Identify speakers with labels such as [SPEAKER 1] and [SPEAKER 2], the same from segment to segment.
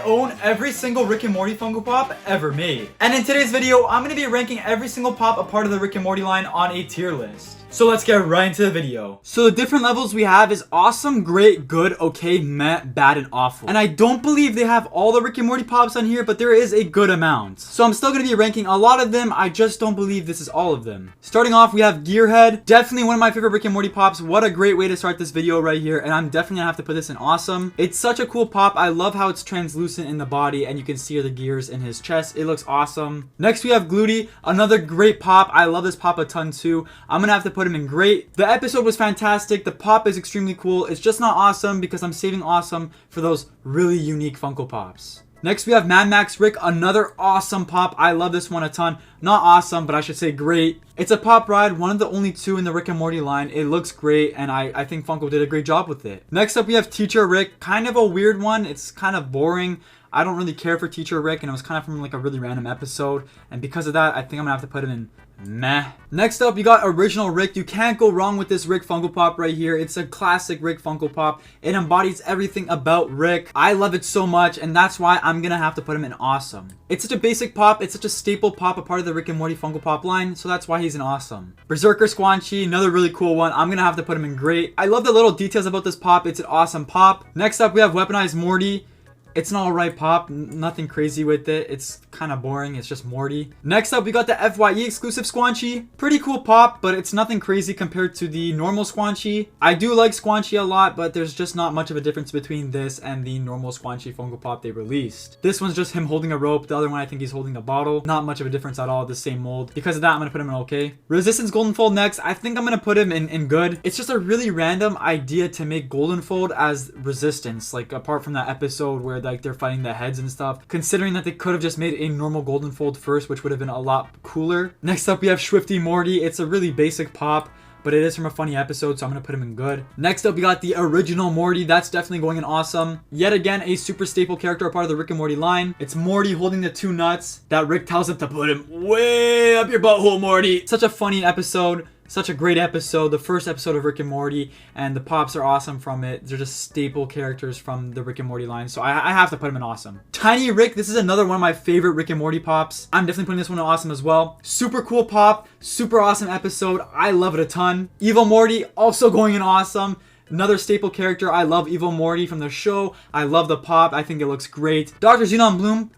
[SPEAKER 1] own every single Rick and Morty Funko Pop ever made. And in today's video, I'm going to be ranking every single pop a part of the Rick and Morty line on a tier list. So let's get right into the video. So the different levels we have is awesome, great, good, okay, meh, bad, and awful. And I don't believe they have all the Rick and Morty pops on here, but there is a good amount. So I'm still going to be ranking a lot of them. I just don't believe this is all of them. Starting off, we have Gearhead. Definitely one of my favorite Rick and Morty pops. What a great way to start this video right here. And I'm definitely going to have to put this in awesome. It's such a cool pop. I love how it's translucent in the body and you can see the gears in his chest. It looks awesome. Next, we have Gluty. Another great pop. I love this pop a ton too. I'm going to have to put him in great. The episode was fantastic. The pop is extremely cool. It's just not awesome because I'm saving awesome for those really unique Funko Pops. Next, we have Mad Max Rick, another awesome pop. I love this one a ton. Not awesome, but I should say great. It's a pop ride, one of the only two in the Rick and Morty line. It looks great, and I think Funko did a great job with it. Next up, we have Teacher Rick. Kind of a weird one. It's kind of boring. I don't really care for Teacher Rick, and it was kind of from like a really random episode. And because of that, I think I'm gonna have to put him in meh. Next up, you got Original Rick. You can't go wrong with this Rick Funko Pop right here. It's a classic Rick Funko Pop. It embodies everything about Rick. I love it so much, and that's why I'm gonna have to put him in awesome. It's such a basic pop. It's such a staple pop, a part of the Rick and Morty Funko Pop line, so that's why he's an awesome. Berserker Squanchy, another really cool one. I'm gonna have to put him in great. I love the little details about this pop. It's an awesome pop. Next up, we have Weaponized Morty. It's an alright pop, nothing crazy with it. It's kind of boring, it's just Morty. Next up, we got the FYE exclusive Squanchy. Pretty cool pop, but it's nothing crazy compared to the normal Squanchy. I do like Squanchy a lot, but there's just not much of a difference between this and the normal Squanchy Funko Pop they released. This one's just him holding a rope. The other one, I think he's holding a bottle. Not much of a difference at all, the same mold. Because of that, I'm going to put him in okay. Resistance Golden Fold next. I think I'm going to put him in good. It's just a really random idea to make Golden Fold as resistance. Like, apart from that episode where like they're fighting the heads and stuff, considering that they could have just made a normal Golden Fold first, which would have been a lot cooler. Next up, we have Swifty Morty. It's a really basic pop, but it is from a funny episode, so I'm gonna put him in good. Next up, we got the Original Morty. That's definitely going in awesome. Yet again, a super staple character, a part of the Rick and Morty line. It's Morty holding the two nuts that Rick tells him to put him way up your butthole, Morty. Such a funny episode. Such a great episode, the first episode of Rick and Morty, and the pops are awesome from it. They're just staple characters from the Rick and Morty line, so I have to put him in awesome. Tiny Rick, this is another one of my favorite Rick and Morty pops. I'm definitely putting this one in awesome as well. Super cool pop, super awesome episode. I love it a ton. Evil Morty, also going in awesome. Another staple character. I love Evil Morty from the show. I love the pop. I think it looks great. Dr. Xenon Bloom.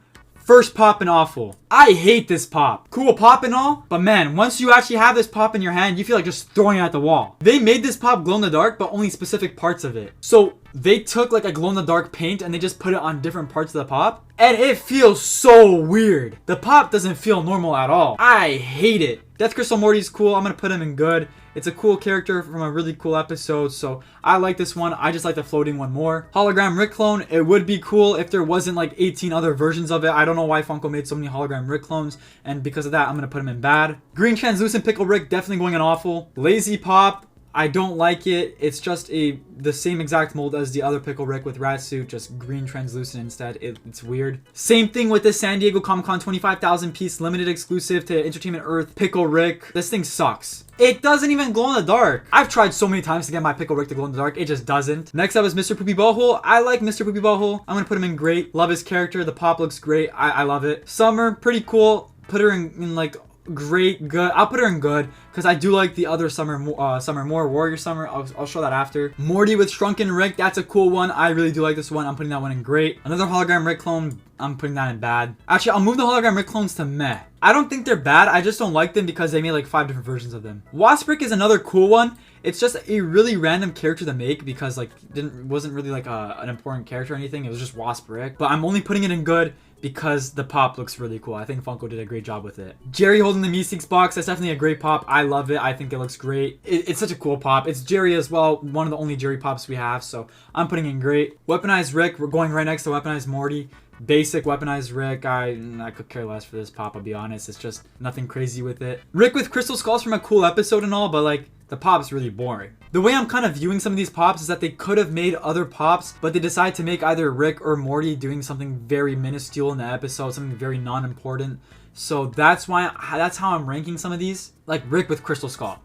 [SPEAKER 1] First pop and awful. I hate this pop. Cool pop and all, but man, once you actually have this pop in your hand, you feel like just throwing it at the wall. They made this pop glow in the dark, but only specific parts of it. So they took like a glow in the dark paint and they just put it on different parts of the pop, and it feels so weird. The pop doesn't feel normal at all. I hate it. Death Crystal Morty's cool. I'm gonna put him in good. It's a cool character from a really cool episode, so I like this one. I just like the floating one more. Hologram Rick clone. It would be cool if there wasn't like 18 other versions of it. I don't know why Funko made so many hologram Rick clones, and because of that, I'm gonna put him in bad. Green Translucent Pickle Rick, definitely going in awful. Lazy Pop. I don't like it. It's just the same exact mold as the other Pickle Rick with rat suit, just green translucent instead. It's weird. Same thing with the San Diego Comic-Con 25,000 piece limited exclusive to Entertainment Earth Pickle Rick. This thing sucks. It doesn't even glow in the dark. I've tried so many times to get my Pickle Rick to glow in the dark. It just doesn't. Next up is Mr. Poopy Butthole. I like Mr. Poopy Butthole. I'm gonna put him in great. Love his character. The pop looks great. I love it. Summer, pretty cool. Put her in like great, good. I'll put her in good because I do like the other Summer more. Warrior Summer, I'll show that after. Morty with Shrunken Rick, that's a cool one. I really do like this one. I'm putting that one in great. Another hologram Rick clone, I'm putting that in bad. Actually, I'll move the hologram Rick clones to meh. I don't think they're bad. I just don't like them because they made like 5 different versions of them. Wasp Rick is another cool one. It's just a really random character to make because like wasn't really like an important character or anything. It was just Wasp Rick. But I'm only putting it in good because the pop looks really cool. I think Funko did a great job with it. Jerry holding the Meeseeks box. That's definitely a great pop. I love it. I think it looks great. It's such a cool pop. It's Jerry as well. One of the only Jerry pops we have. So I'm putting in great. Weaponized Rick. We're going right next to Weaponized Morty. Basic Weaponized Rick. I could care less for this pop, I'll be honest. It's just nothing crazy with it. Rick with Crystal Skulls from a cool episode and all, but like the pop's really boring. The way I'm kind of viewing some of these pops is that they could have made other pops, but they decide to make either Rick or Morty doing something very minuscule in the episode, something very non-important. So that's how I'm ranking some of these. Like Rick with Crystal Skull.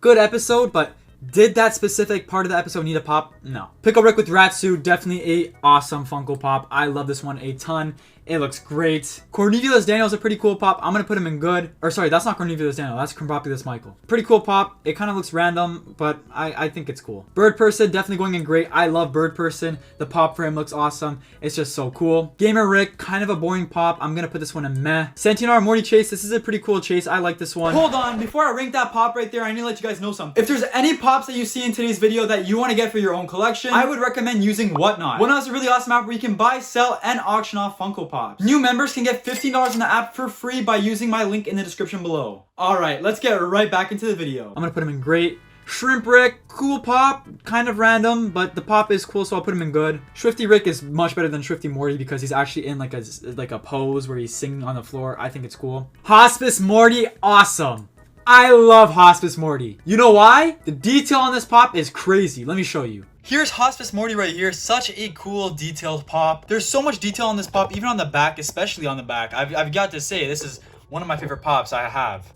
[SPEAKER 1] Good episode, but Did that specific part of the episode need a pop? No. Pickle Rick with rat suit, definitely a awesome Funko Pop. I love this one a ton. It looks great. Cornelius Daniel's a pretty cool pop. I'm gonna put him in good. Or sorry, that's not Cornelius Daniel. That's Crumbopulous Michael. Pretty cool pop. It kind of looks random, but I think it's cool. Bird Person, definitely going in great. I love Bird Person. The pop for him looks awesome. It's just so cool. Gamer Rick, kind of a boring pop. I'm gonna put this one in meh. Sentinar Morty Chase, this is a pretty cool chase. I like this one. Hold on, before I rank that pop right there, I need to let you guys know something. If there's any pops that you see in today's video that you want to get for your own collection, I would recommend using Whatnot. Whatnot is a really awesome app where you can buy, sell, and auction off Funko Pops. New members can get $15 in the app for free by using my link in the description below. Alright, let's get right back into the video. I'm gonna put him in great. Shrimp Rick, cool pop, kind of random, but the pop is cool, so I'll put him in good. Swifty Rick is much better than Swifty Morty because he's actually in like a pose where he's singing on the floor. I think it's cool. Hospice Morty, awesome. I love Hospice Morty. You know why? The detail on this pop is crazy. Let me show you. Here's Hospice Morty right here. Such a cool detailed pop. There's so much detail on this pop, even on the back, especially on the back. I've got to say, this is one of my favorite pops I have.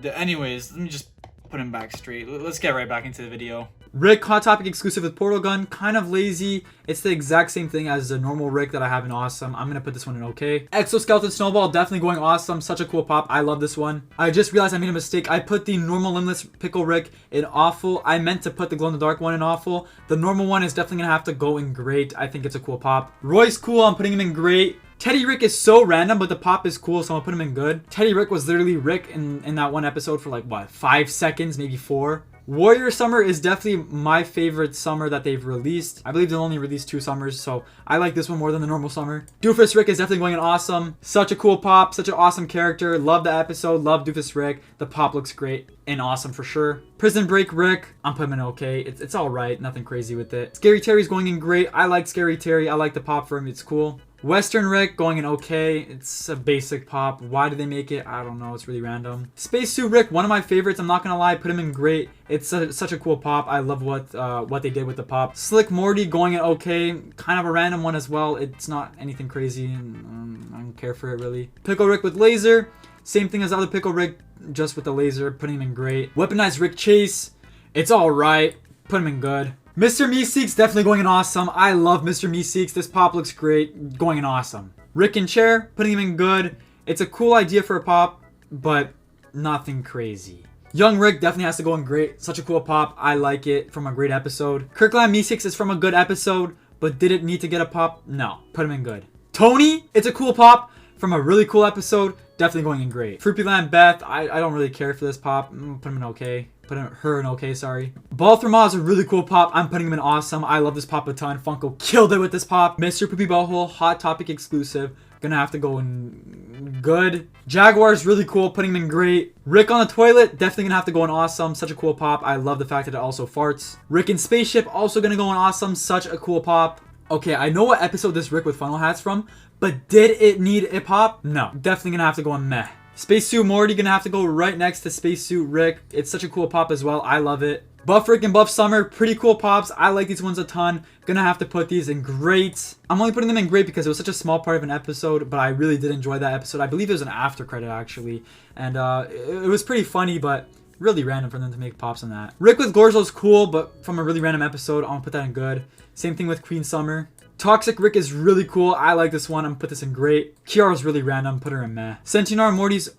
[SPEAKER 1] Anyways, let me just put him back straight. Let's get right back into the video. Rick, Hot Topic exclusive with Portal Gun, kind of lazy. It's the exact same thing as the normal Rick that I have in awesome. I'm gonna put this one in okay. Exoskeleton Snowball, definitely going awesome. Such a cool pop. I love this one. I just realized I made a mistake. I put the normal limbless Pickle Rick in awful. I meant to put the glow in the dark one in awful. The normal one is definitely gonna have to go in great. I think it's a cool pop. Roy's cool. I'm putting him in great. Teddy Rick is so random, but the pop is cool, so I'm gonna put him in good. Teddy Rick was literally Rick in that one episode for like, what, 5 seconds, maybe 4. Warrior Summer is definitely my favorite summer that they've released. I believe they've only released 2 summers, so I like this one more than the normal summer. Doofus Rick is definitely going in awesome. Such a cool pop, such an awesome character. Love the episode, love Doofus Rick. The pop looks great and awesome for sure. Prison Break Rick, I'm putting him in okay. It's alright, nothing crazy with it. Scary Terry's going in great. I like Scary Terry. I like the pop for him, it's cool. Western Rick going in okay. It's a basic pop. Why did they make it? I don't know. It's really random. Spacesuit Rick, one of my favorites. I'm not gonna lie. Put him in great. It's such a cool pop. I love what they did with the pop. Slick Morty going in okay. Kind of a random one as well. It's not anything crazy. And, I don't care for it really. Pickle Rick with laser. Same thing as the other Pickle Rick, just with the laser. Putting him in great. Weaponized Rick Chase. It's alright. Put him in good. Mr. Meeseeks definitely going in awesome. I love Mr. Meeseeks. This pop looks great. Going in awesome. Rick and Chair, putting him in good. It's a cool idea for a pop, but nothing crazy. Young Rick definitely has to go in great. Such a cool pop. I like it from a great episode. Kirkland Meeseeks is from a good episode, but did it need to get a pop? No. Put him in good. Tony, it's a cool pop from a really cool episode. Definitely going in great. Fruipyland Beth, I don't really care for this pop. Put him in okay. Put her in okay, sorry. Balthroma is a really cool pop. I'm putting him in awesome. I love this pop a ton. Funko killed it with this pop. Mr. Poopy Butthole, Hot Topic exclusive. Gonna have to go in good. Jaguar is really cool. Putting him in great. Rick on the Toilet, definitely gonna have to go in awesome. Such a cool pop. I love the fact that it also farts. Rick in Spaceship, also gonna go in awesome. Such a cool pop. Okay, I know what episode this Rick with funnel hat's from, but did it need a pop? No. Definitely gonna have to go in meh. Spacesuit Morty gonna have to go right next to Spacesuit Rick. It's such a cool pop as well. I love it. Buff Rick and Buff Summer, pretty cool pops. I like these ones a ton. Gonna have to put these in great. I'm only putting them in great because it was such a small part of an episode, but I really did enjoy that episode. I believe it was an after credit actually, and it was pretty funny, but really random for them to make pops on that. Rick with Gorzo's cool, but from a really random episode, I'm gonna put that in good. Same thing with Queen Summer. Toxic Rick is really cool. I like this one. I'm gonna put this in great. Kiara's really random. Put her in meh. Sentinar Morty's,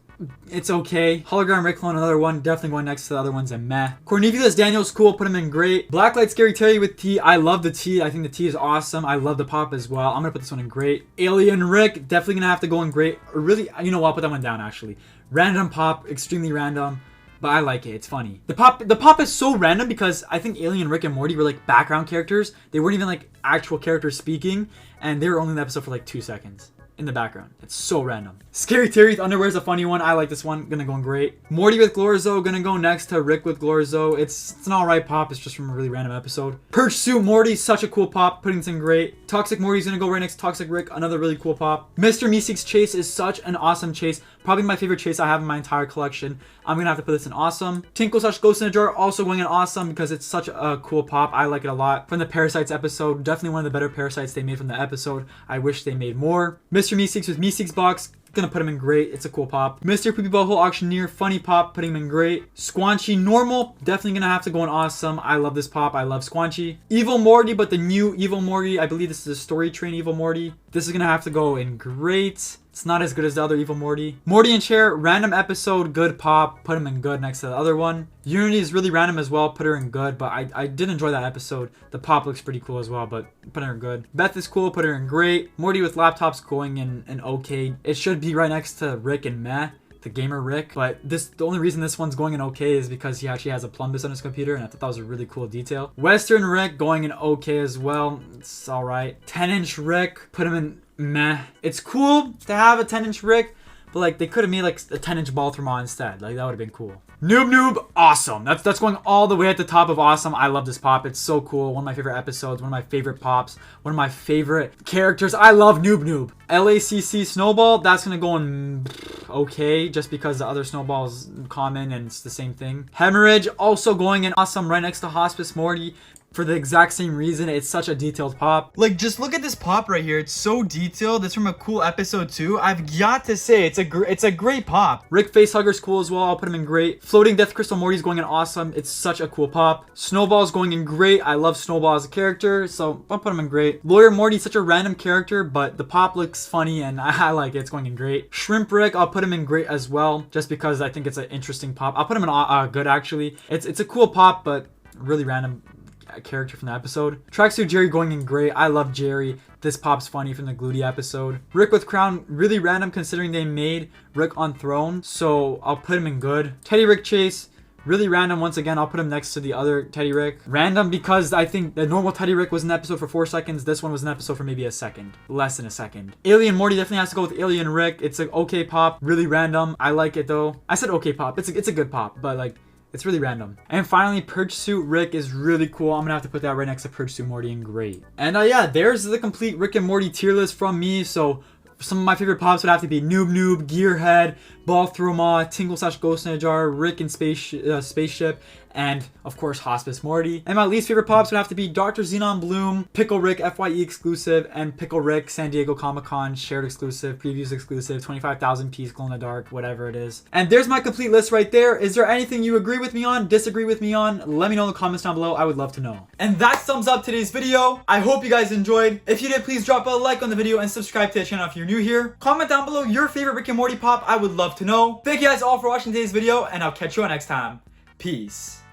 [SPEAKER 1] it's okay. Hologram Rick Clone, another one. Definitely going next to the other ones in meh. Cornelius Daniel's cool. Put him in great. Blacklight Scary Terry with T. I love the T. I think the T is awesome. I love the pop as well. I'm gonna put this one in great. Alien Rick, definitely gonna have to go in great. Really, you know what? I'll put that one down actually. Random pop, extremely random. But I like it. It's funny. The pop is so random because I think Alien, Rick, and Morty were like background characters. They weren't even like actual characters speaking, and they were only in the episode for like 2 seconds in the background. It's so random. Scary Terry's Underwear is a funny one. I like this one. Gonna go in great. Morty with Glorzo gonna go next to Rick with Glorzo. It's an alright pop. It's just from a really random episode. Perch Suit Morty, such a cool pop. Putting this in great. Toxic Morty's gonna go right next to Toxic Rick. Another really cool pop. Mr. Meeseeks Chase is such an awesome chase. Probably my favorite chase I have in my entire collection. I'm gonna have to put this in awesome. Tinkle / Ghost in a Jar also going in awesome because it's such a cool pop. I like it a lot. From the Parasites episode, definitely one of the better Parasites they made from the episode. I wish they made more. Mr. Meeseeks with Meeseeks Box, Gonna put him in great. It's a cool pop. Mr. Poopy Butthole Auctioneer, funny pop, putting him in great. Squanchy, normal, definitely gonna have to go in awesome. I love this pop. I love Squanchy. Evil Morty, but the new Evil Morty, I believe this is a Story Train Evil Morty. This is gonna have to go in great. It's not as good as the other Evil Morty. Morty and Chair, random episode, good pop. Put him in good next to the other one. Unity is really random as well. Put her in good, but I did enjoy that episode. The pop looks pretty cool as well, but put her in good. Beth is cool. Put her in great. Morty with laptops going in okay. It should be right next to Rick and Meh, the gamer Rick, but the only reason this one's going in okay is because he actually has a plumbus on his computer, and I thought that was a really cool detail. Western Rick going in okay as well. It's all right. 10-inch Rick, put him in meh. It's cool to have a 10-inch Rick, but like they could have made like a 10-inch Balthamar instead. Like that would have been cool. Noob, awesome. That's going all the way at the top of awesome. I love this pop. It's so cool. One of my favorite episodes. One of my favorite pops. One of my favorite characters. I love Noob. LACC Snowball. That's gonna go in okay, just because the other Snowball is common and it's the same thing. Hemorrhage also going in awesome right next to Hospice Morty. For the exact same reason. It's such a detailed pop. Like, just look at this pop right here. It's so detailed. It's from a cool episode too. I've got to say, it's a great pop. Rick Facehugger's cool as well. I'll put him in great. Floating Death Crystal Morty's going in awesome. It's such a cool pop. Snowball's going in great. I love Snowball as a character, so I'll put him in great. Lawyer Morty's such a random character, but the pop looks funny and I like it. It's going in great. Shrimp Rick, I'll put him in great as well, just because I think it's an interesting pop. I'll put him in good actually. It's a cool pop, but really random character from the episode. Tracksuit Jerry going in great. I love Jerry. This pop's funny from the Gluty episode. Rick with Crown, really random considering they made Rick on Throne, so I'll put him in good. Teddy Rick Chase, really random once again. I'll put him next to the other Teddy Rick. Random because I think the normal Teddy Rick was an episode for 4 seconds. This one was an episode for maybe a second. Less than a second. Alien Morty definitely has to go with Alien Rick. It's an okay pop. Really random. I like it though. I said okay pop. It's a good pop, but like it's really random. And finally, Purge Suit Rick is really cool. I'm gonna have to put that right next to Purge Suit Morty in great. And yeah, there's the complete Rick and Morty tier list from me. So some of my favorite pops would have to be Noob, Gearhead, Ball Throw Ma, Tingle / Ghost in a Jar, Rick and Spaceship, and of course Hospice Morty. And my least favorite pops would have to be Dr. Xenon Bloom, Pickle Rick FYE exclusive, and Pickle Rick San Diego Comic-Con shared exclusive, previews exclusive, 25,000 piece glow in the dark, whatever it is. And there's my complete list right there. Is there anything you agree with me on, disagree with me on? Let me know in the comments down below. I would love to know. And that sums up today's video. I hope you guys enjoyed. If you did, please drop a like on the video and subscribe to the channel if you're new here. Comment down below your favorite Rick and Morty pop. I would love to know. Thank you guys all for watching today's video, and I'll catch you all next time. Peace.